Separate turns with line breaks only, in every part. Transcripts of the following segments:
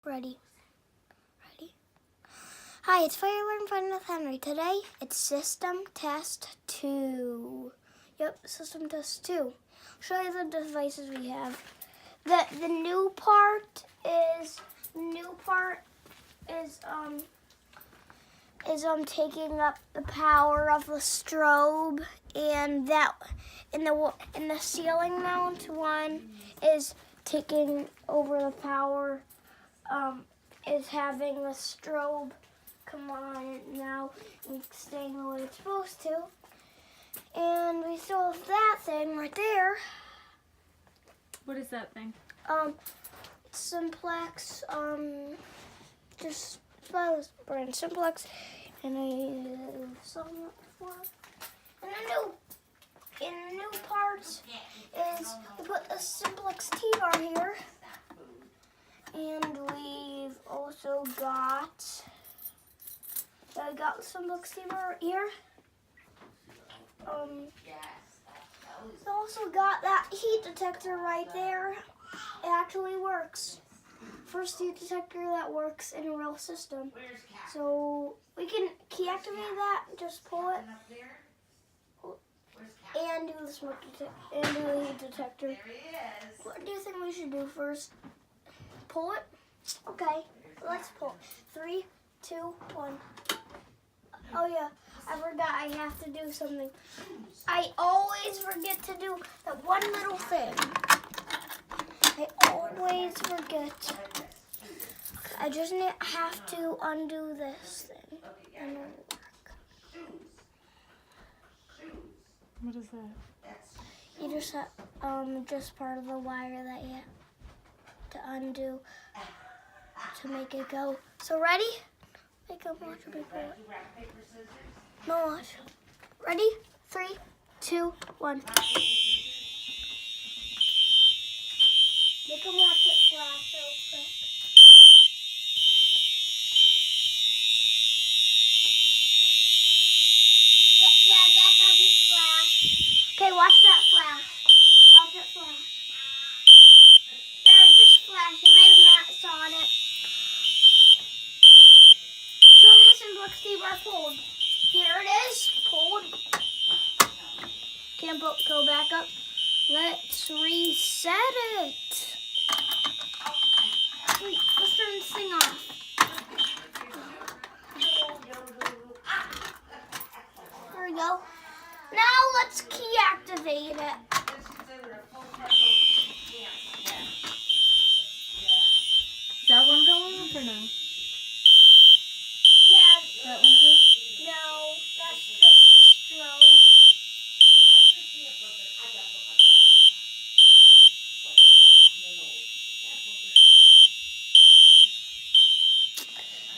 Ready. Hi, it's Fire Alarm Fun with Henry. Today, it's System Test 2. Yep, System Test 2. Show you the devices we have. The new part is taking up the power of the strobe, and that in the ceiling mount one is taking over the power. Is having the strobe come on now and staying the way it's supposed to. And we still have that thing right there.
What is that thing?
Simplex, just this brand Simplex, and I saw that before. And the new parts is we put the Simplex T-bar here, and we've also got the Simplex T-bar here. We also got that heat detector right there. It actually works. First heat detector that works in a real system. So we can key activate that, just pull it, and do the smoke detector, and do the heat detector. What do you think we should do first? Pull it? Okay, let's pull. 3, 2, 1. Oh yeah, I forgot I have to do something. I always forget to do that one little thing. I always forget. I just have to undo this thing. And it'll work.
What is that?
You just have, just part of the wire that you have to undo to make it go. So ready? Make a watch before. No watch. Ready? 3, 2, 1. Make them watch it flash real quick. Yeah, that doesn't flash. Okay, watch that flash. Watch it flash. There, it just flashed. You might have not saw it. Show them the Simplex T-bar pulled. Here it is, pulled. Can't go back up. Let's reset it. Wait, let's turn this thing off. There we go. Now let's key activate it.
Is that one going up or no?
Yeah.
That one's good?
No, that's just the strobe.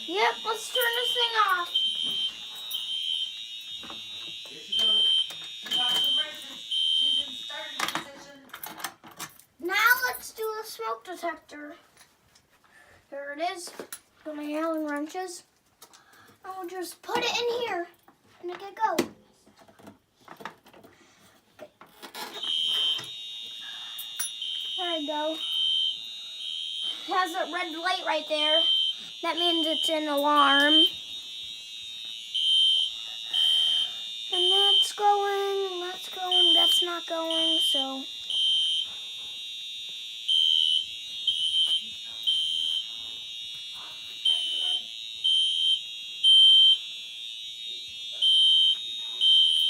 Yep, let's turn this thing off. Now let's do the smoke detector. Here it is. Got my Allen wrenches. And we'll just put it in here and make it go. Okay. There we go. It has a red light right there. That means it's an alarm. And that's going, that's not going, so.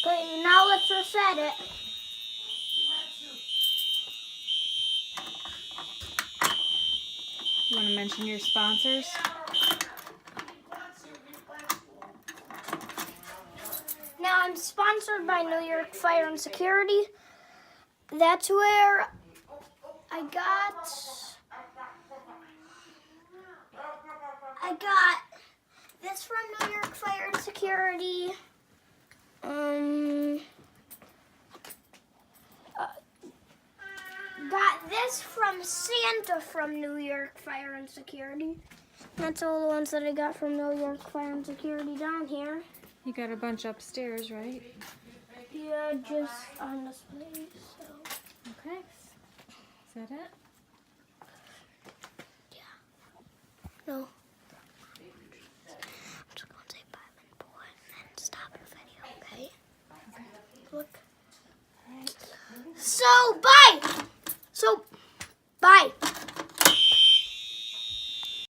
Okay, now let's reset it.
You want to mention your sponsors?
Now I'm sponsored by New York Fire and Security. That's where I got this from New York Fire and Security. Got this from Santa from New York Fire and Security. That's all the ones that I got from New York Fire and Security down here.
You got a bunch upstairs, right?
Yeah, just on display, so.
Okay. Is that it?
Yeah. No. I'm just going to say bye and pull it and then stop the video, okay? Look. So, bye!